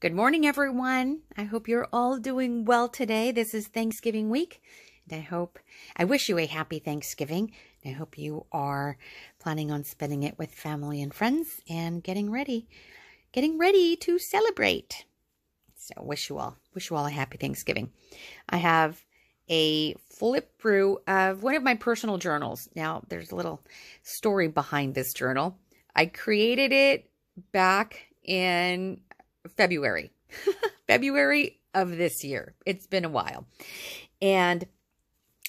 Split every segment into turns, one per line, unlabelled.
Good morning, everyone. I hope you're all doing well today. This is Thanksgiving week, and I wish you a happy Thanksgiving. And I hope you are planning on spending it with family and friends and getting ready to celebrate. So wish you all a happy Thanksgiving. I have a flip through of one of my personal journals. Now, there's a little story behind this journal. I created it back in February of this year. It's been a while. And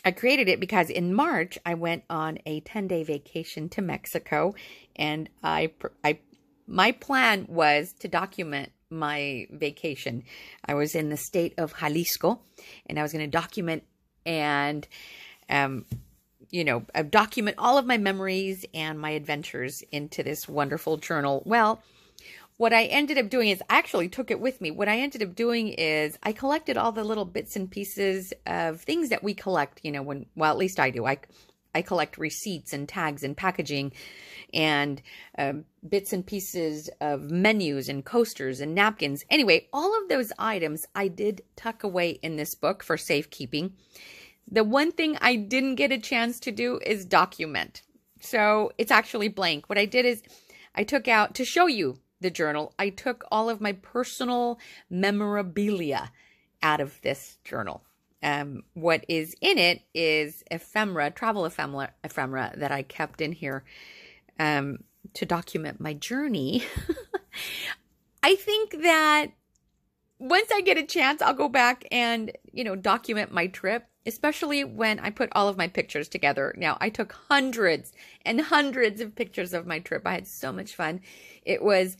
I created it because in March, I went on a 10-day vacation to Mexico. And my plan was to document my vacation. I was in the state of Jalisco, and I was going to document and, document all of my memories and my adventures into this wonderful journal. Well, what I ended up doing is I actually took it with me. What I ended up doing is I collected all the little bits and pieces of things that we collect, at least I do. I collect receipts and tags and packaging and bits and pieces of menus and coasters and napkins. Anyway, all of those items I did tuck away in this book for safekeeping. The one thing I didn't get a chance to do is document. So it's actually blank. What I did is I took out, to show you the journal, I took all of my personal memorabilia out of this journal. What is in it is travel ephemera that I kept in here to document my journey. I think that once I get a chance, I'll go back and, document my trip, especially when I put all of my pictures together. Now, I took hundreds and hundreds of pictures of my trip. I had so much fun. It was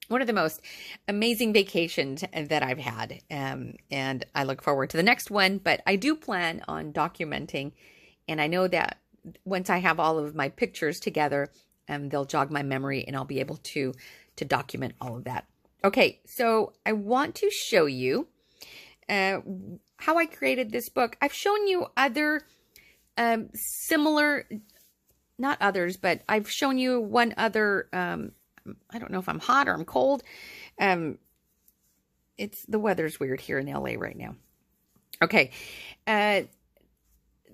one of the most amazing vacations that I've had. And I look forward to the next one, but I do plan on documenting. And I know that once I have all of my pictures together, they'll jog my memory and I'll be able to document all of that. Okay, so I want to show you how I created this book. I've shown you other similar, not others, but I've shown you one other I don't know if I'm hot or I'm cold. The weather's weird here in LA right now. Okay. There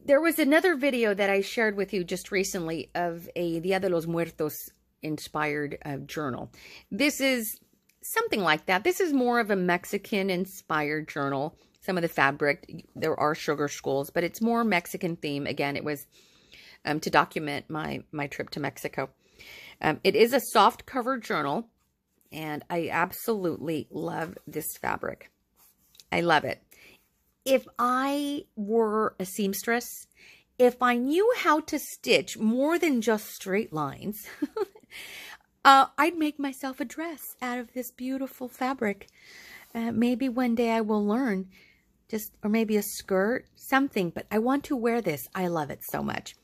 was another video that I shared with you just recently of a Dia de los Muertos inspired journal. This is something like that. This is more of a Mexican inspired journal. Some of the fabric, there are sugar skulls, but it's more Mexican theme. Again, it was to document my trip to Mexico. It is a soft cover journal, and I absolutely love this fabric. I love it. If I were a seamstress, if I knew how to stitch more than just straight lines, I'd make myself a dress out of this beautiful fabric. Maybe one day I will learn, or maybe a skirt, something, but I want to wear this. I love it so much.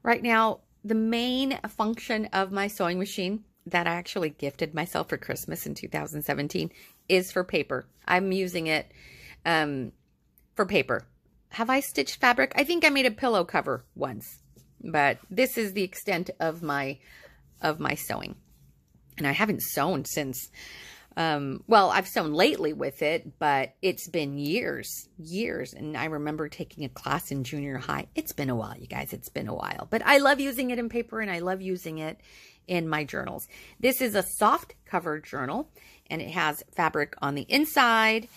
Right now, the main function of my sewing machine that I actually gifted myself for Christmas in 2017 is for paper. I'm using it for paper. Have I stitched fabric? I think I made a pillow cover once, but this is the extent of my sewing. And I haven't sewn since, I've sewn lately with it, but it's been years. And I remember taking a class in junior high. It's been a while, you guys. It's been a while. But I love using it in paper, and I love using it in my journals. This is a soft cover journal, and it has fabric on the inside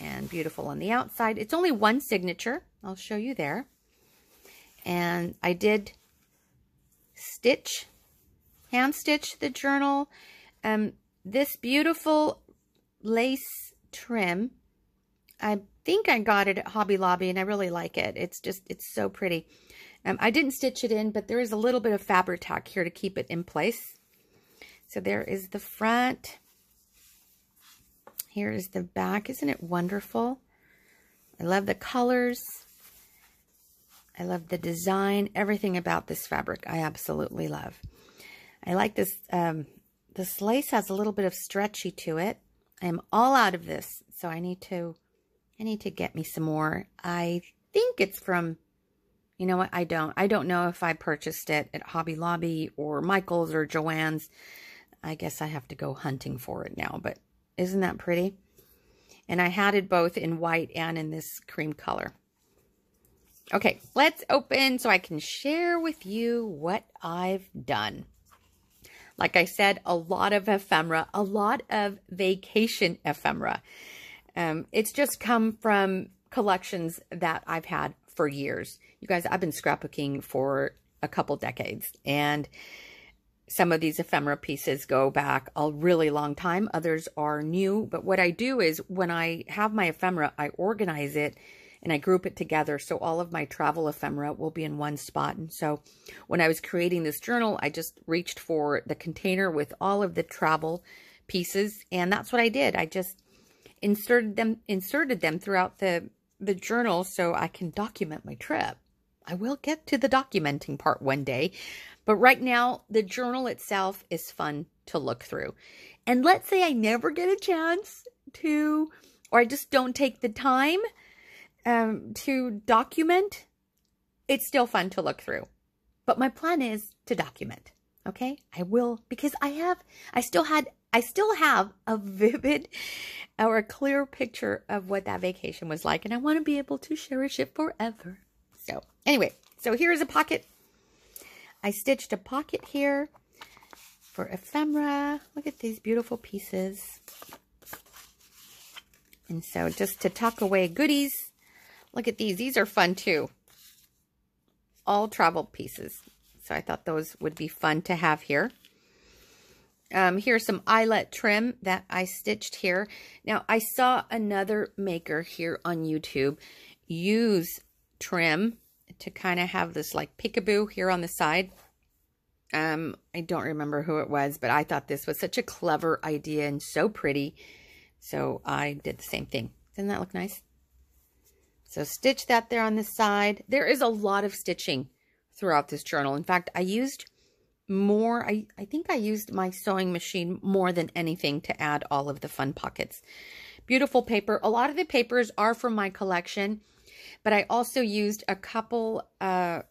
and beautiful on the outside. It's only one signature. I'll show you there. And I did hand stitch the journal. This beautiful lace trim, I think I got it at Hobby Lobby, and I really like it. It's so pretty. I didn't stitch it in, but there is a little bit of fabric tack here to keep it in place. So there is the front. Here is the back. Isn't it wonderful? I love the colors. I love the design. Everything about this fabric I absolutely love. I like this. This lace has a little bit of stretchy to it. I'm all out of this, so I need to get me some more. I think it's from, you know what? I don't know if I purchased it at Hobby Lobby or Michael's or Joann's. I guess I have to go hunting for it now, but Isn't that pretty? And I had it both in white and in this cream color. Okay, let's open so I can share with you what I've done. Like I said, a lot of ephemera, a lot of vacation ephemera. It's just come from collections that I've had for years. You guys, I've been scrapbooking for a couple decades, and some of these ephemera pieces go back a really long time. Others are new, but what I do is when I have my ephemera, I organize it and I group it together. So all of my travel ephemera will be in one spot. And so when I was creating this journal, I just reached for the container with all of the travel pieces. And that's what I did. I just inserted them throughout the journal so I can document my trip. I will get to the documenting part one day, but right now the journal itself is fun to look through. And let's say I never get a chance to, or I just don't take the time to document, it's still fun to look through. But my plan is to document. Okay, I will, because I still have a vivid or a clear picture of what that vacation was like, and I want to be able to cherish it forever. So anyway, so here's a pocket. I stitched a pocket here for ephemera. Look at these beautiful pieces. And so just to tuck away goodies, look at these. These are fun too. All travel pieces. So I thought those would be fun to have here. Here's some eyelet trim that I stitched here. Now, I saw another maker here on YouTube use trim to kind of have this like peekaboo here on the side. I don't remember who it was, but I thought this was such a clever idea and so pretty. So I did the same thing. Doesn't that look nice? So stitch that there on the side. There is a lot of stitching throughout this journal. In fact, I used more. I think I used my sewing machine more than anything to add all of the fun pockets. Beautiful paper. A lot of the papers are from my collection, but I also used a couple of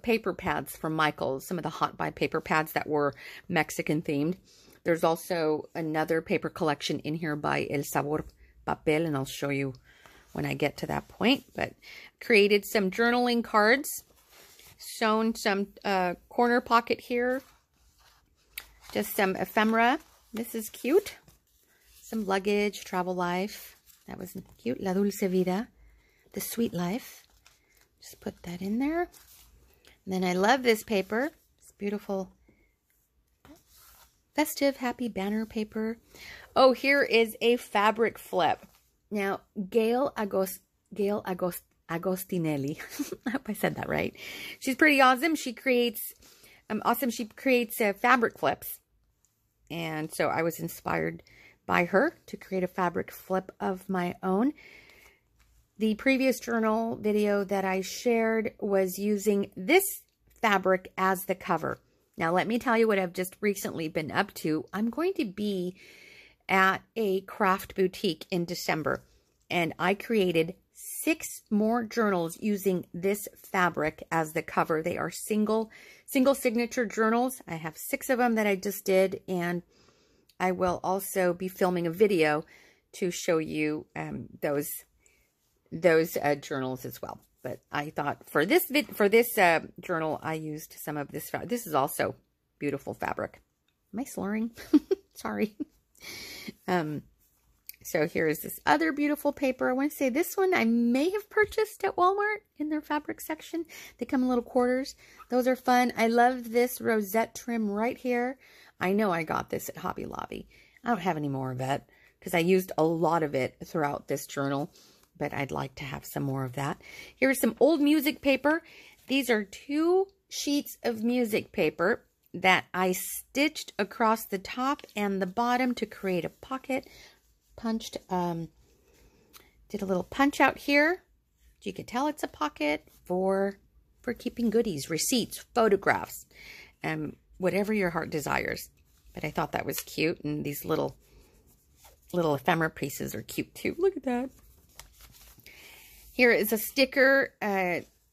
paper pads from Michael's, some of the Hot Buy paper pads that were Mexican themed. There's also another paper collection in here by El Sabor Papel, and I'll show you when I get to that point. But created some journaling cards, sewn some corner pocket here, just some ephemera. This is cute. Some luggage, travel life. That was cute. La Dulce Vida, the sweet life. Just put that in there. And then I love this paper. It's beautiful, festive, happy banner paper. Oh, here is a fabric flip. Now, Gail Agostinelli. I hope I said that right. She's pretty awesome. She creates fabric flips. And so I was inspired by her to create a fabric flip of my own. The previous journal video that I shared was using this fabric as the cover. Now, let me tell you what I've just recently been up to. I'm going to be at a craft boutique in December, and I created 6 more journals using this fabric as the cover. They are single signature journals. I have 6 of them that I just did, and I will also be filming a video to show you those journals as well. But I thought for this journal, I used some of this fabric. This is also beautiful fabric. Am I slurring? Sorry. So here is this other beautiful paper. I want to say this one I may have purchased at Walmart in their fabric section. They come in little quarters. Those are fun. I love this rosette trim right here. I know I got this at Hobby Lobby. I don't have any more of it because I used a lot of it throughout this journal, but I'd like to have some more of that. Here's some old music paper. These are 2 sheets of music paper that I stitched across the top and the bottom to create a pocket. Punched, did a little punch out here. You can tell it's a pocket for keeping goodies, receipts, photographs, whatever your heart desires. But I thought that was cute, and these little ephemera pieces are cute too. Look at that. Here is a sticker.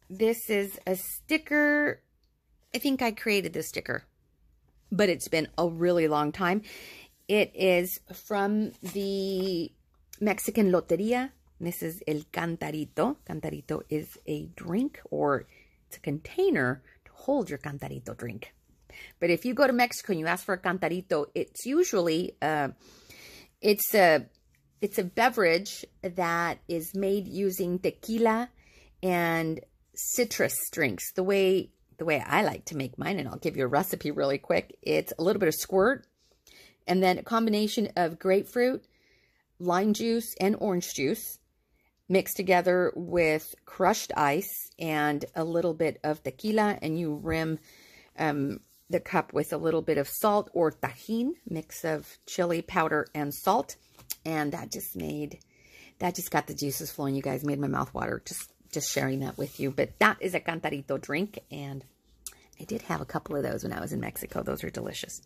This is a sticker. I think I created this sticker, but it's been a really long time. It is from the Mexican Loteria. This is el cantarito. Cantarito is a drink, or it's a container to hold your cantarito drink. But if you go to Mexico and you ask for a cantarito, it's usually it's a beverage that is made using tequila and citrus drinks. The way I like to make mine, and I'll give you a recipe really quick. It's a little bit of squirt, and then a combination of grapefruit, lime juice, and orange juice mixed together with crushed ice and a little bit of tequila, and you rim the cup with a little bit of salt or tajin, mix of chili powder and salt, and that just got the juices flowing. You guys, made my mouth water just sharing that with you. But that is a cantarito drink, and I did have a couple of those when I was in Mexico. Those are delicious.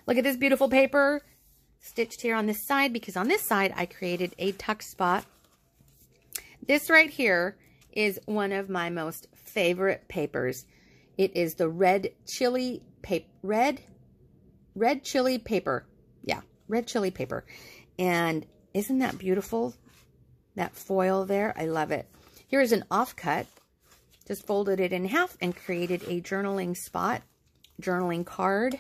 Look at this beautiful paper stitched here on this side, because on this side I created a tuck spot. This right here is one of my most favorite papers. It is the red chili paper. Red chili paper. Yeah, red chili paper. And isn't that beautiful? That foil there. I love it. Here's an offcut. Just folded it in half and created a journaling spot. Journaling card.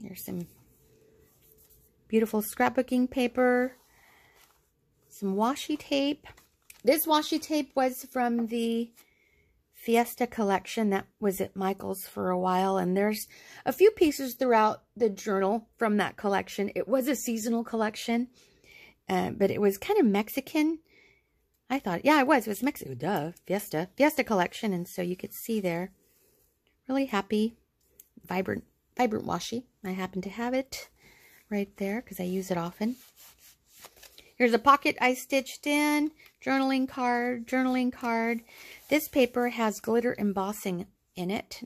Here's some beautiful scrapbooking paper. Some washi tape. This washi tape was from the Fiesta collection that was at Michael's for a while, and there's a few pieces throughout the journal from that collection. It was a seasonal collection, but it was kind of Mexican. I thought, yeah, it was Mexican. Duh, Fiesta collection, and so you could see there. Really happy, vibrant washi. I happen to have it right there because I use it often. Here's a pocket I stitched in, journaling card. This paper has glitter embossing on it.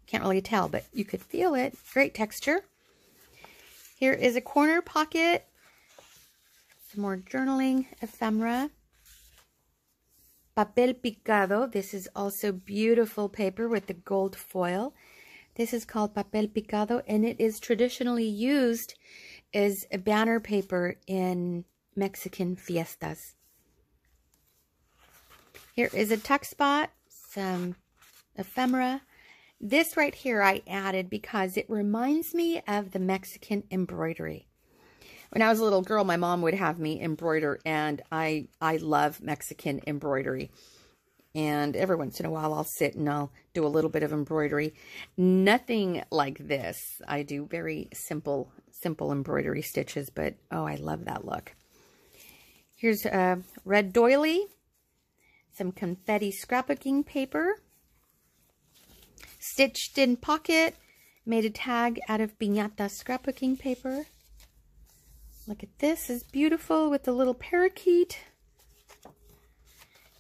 Can't really tell, but you could feel it. Great texture. Here is a corner pocket. Some more journaling ephemera. Papel picado. This is also beautiful paper with the gold foil. This is called papel picado, and it is traditionally used as a banner paper in Mexican fiestas. Here is a tuck spot, some ephemera. This right here I added because it reminds me of the Mexican embroidery. When I was a little girl, my mom would have me embroider, and I love Mexican embroidery. And every once in a while, I'll sit and I'll do a little bit of embroidery. Nothing like this. I do very simple embroidery stitches, but oh, I love that look. Here's a red doily, some confetti scrapbooking paper, stitched in pocket, made a tag out of piñata scrapbooking paper. Look at this, is beautiful with the little parakeet.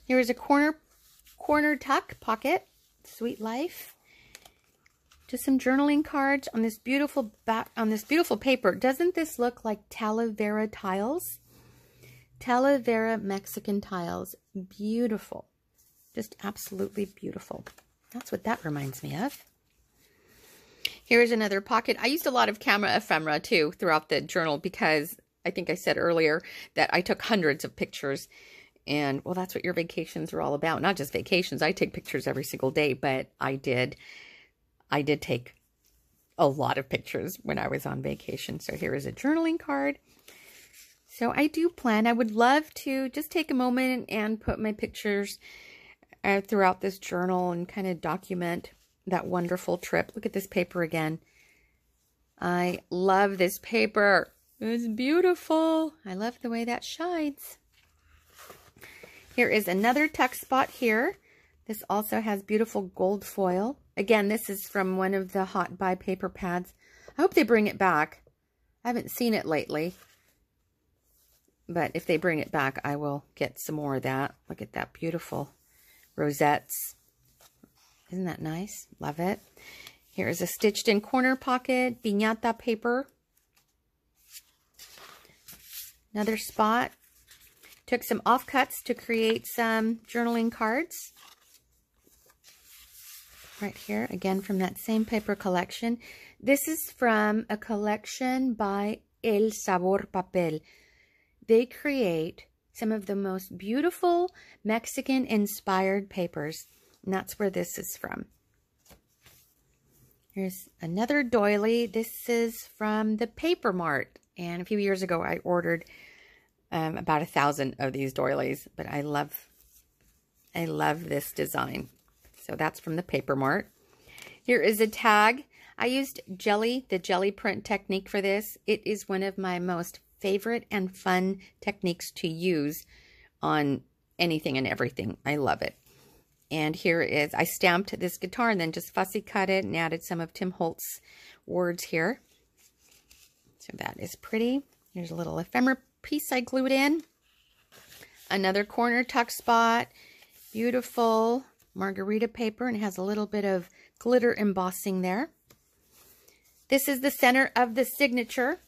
Here is a corner tuck pocket, Sweet Life. Just some journaling cards on this beautiful paper. Doesn't this look like Talavera tiles? Talavera Mexican tiles. Beautiful. Just absolutely beautiful. That's what that reminds me of. Here's another pocket. I used a lot of camera ephemera too throughout the journal because I think I said earlier that I took hundreds of pictures. And, well, that's what your vacations are all about. Not just vacations. I take pictures every single day, but I did take a lot of pictures when I was on vacation. So here is a journaling card. So I would love to just take a moment and put my pictures throughout this journal and kind of document that wonderful trip. Look at this paper again. I love this paper. It's beautiful. I love the way that shines. Here is another tuck spot here. This also has beautiful gold foil. Again, this is from one of the Hot Buy paper pads. I hope they bring it back. I haven't seen it lately. But if they bring it back, I will get some more of that. Look at that beautiful rosettes. Isn't that nice? Love it. Here is a stitched in corner pocket, piñata paper. Another spot. Took some offcuts to create some journaling cards. Right here, again from that same paper collection. This is from a collection by El Sabor Papel. They create some of the most beautiful Mexican-inspired papers, and that's where this is from. Here's another doily. This is from the Paper Mart, and a few years ago I ordered about 1,000 of these doilies, but I love this design. So that's from the Paper Mart. Here is a tag. I used the jelly print technique for this. It is one of my most favorite and fun techniques to use on anything and everything. I love it. And here is, I stamped this guitar and then just fussy cut it and added some of Tim Holtz's words here. So that is pretty. Here's a little ephemera piece I glued in. Another corner tuck spot. Beautiful margarita paper, and it has a little bit of glitter embossing there. This is the center of the signature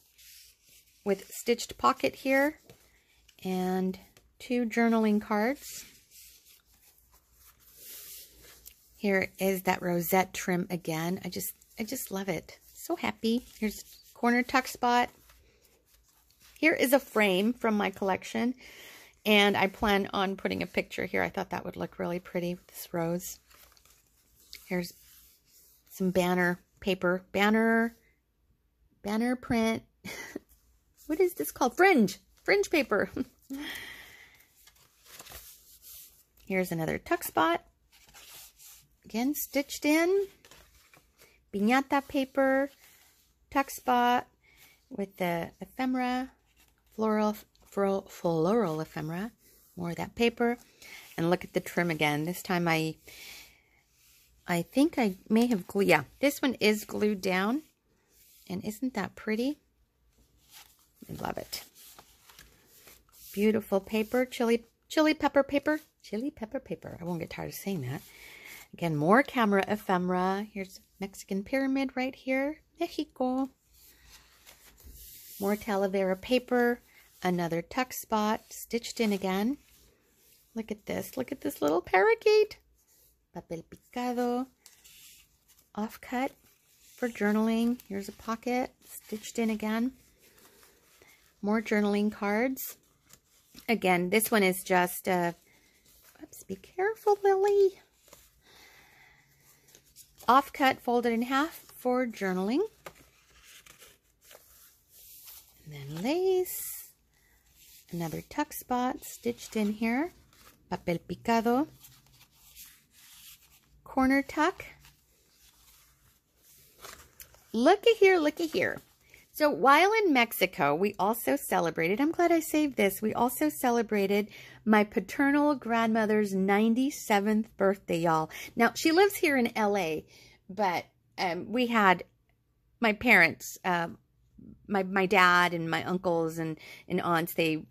with stitched pocket here and 2 journaling cards. Here is that rosette trim again. I just love it. So happy. Here's corner tuck spot. Here is a frame from my collection, and I plan on putting a picture here. I thought that would look really pretty with this rose. Here's some banner paper. Banner print. What is this called? Fringe paper. Here's another tuck spot. Again, stitched in. Piñata paper. Tuck spot with the ephemera. Floral ephemera. More of that paper. And look at the trim again. This time I think I may have glued. Yeah, this one is glued down. And isn't that pretty? I love it. Beautiful paper. Chili pepper paper. Chili pepper paper. I won't get tired of saying that. Again, more camera ephemera. Here's Mexican pyramid right here. Mexico. More Talavera paper. Another tuck spot. Stitched in again. Look at this. Look at this little parakeet. Papel picado. Offcut for journaling. Here's a pocket. Stitched in again. More journaling cards. Again, this one is just oops, be careful, Lily. Offcut folded in half for journaling. And then lace. Another tuck spot stitched in here. Papel picado. Corner tuck. Looky here, looky here. So while in Mexico, we also celebrated, I'm glad I saved this, we also celebrated my paternal grandmother's 97th birthday, y'all. Now, she lives here in LA, but we had my parents, my dad and my uncles and aunts, they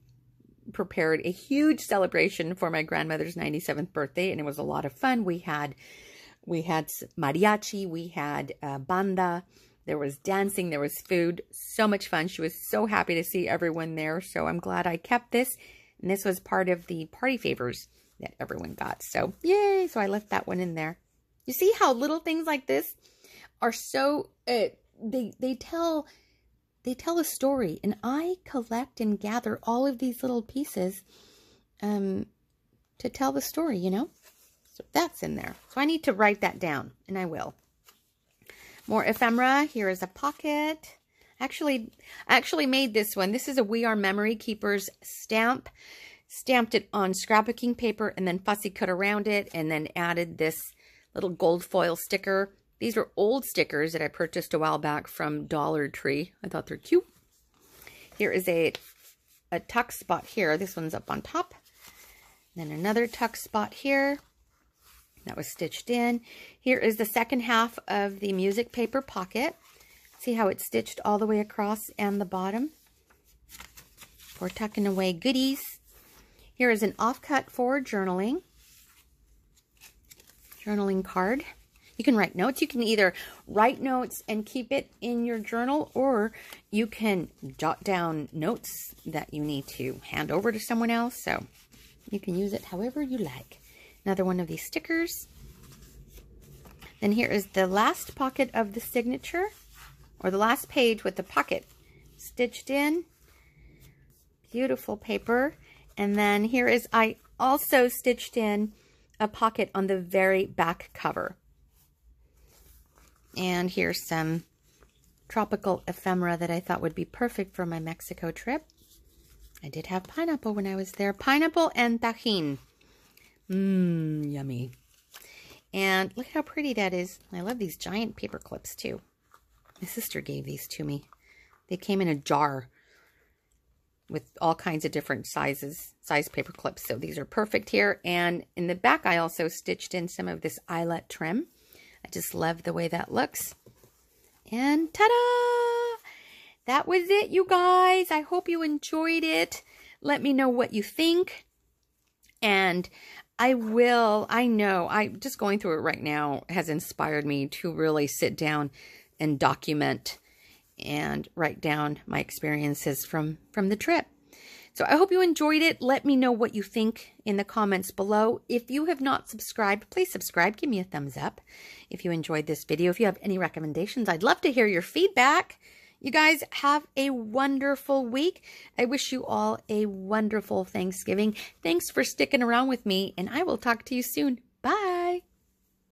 prepared a huge celebration for my grandmother's 97th birthday, and it was a lot of fun. We had mariachi, we had banda. There was dancing, there was food, so much fun. She was so happy to see everyone there, so I'm glad I kept this. And this was part of the party favors that everyone got. So, yay! So I left that one in there. You see how little things like this are so, they tell a story. And I collect and gather all of these little pieces to tell the story, you know? So that's in there. So I need to write that down, and I will. More ephemera. Here is a pocket. I actually made this one. This is a We Are Memory Keepers stamp. Stamped it on scrapbooking paper and then fussy cut around it and then added this little gold foil sticker. These are old stickers that I purchased a while back from Dollar Tree. I thought they're cute. Here is a tuck spot here. This one's up on top. Then another tuck spot here. That was stitched in. Here is the second half of the music paper pocket. See how it's stitched all the way across and the bottom for tucking away goodies. Here is an offcut for journaling. Journaling card. You can write notes. You can either write notes and keep it in your journal, or you can jot down notes that you need to hand over to someone else. So you can use it however you like. Another one of these stickers. Then here is the last pocket of the signature. or the last page with the pocket stitched in. Beautiful paper. And then here is, I also stitched in a pocket on the very back cover. And here's some tropical ephemera that I thought would be perfect for my Mexico trip. I did have pineapple when I was there. Pineapple and tajin. Yummy. And look how pretty that is. I love these giant paper clips too. My sister gave these to me. They came in a jar with all kinds of different size paper clips. So these are perfect here. And in the back, I also stitched in some of this eyelet trim. I just love the way that looks. And ta-da! That was it, you guys. I hope you enjoyed it. Let me know what you think. And I know, just going through it right now has inspired me to really sit down and document and write down my experiences from the trip. So I hope you enjoyed it. Let me know what you think in the comments below. If you have not subscribed, please subscribe. Give me a thumbs up if you enjoyed this video. If you have any recommendations, I'd love to hear your feedback. You guys have a wonderful week. I wish you all a wonderful Thanksgiving. Thanks for sticking around with me, and I will talk to you soon.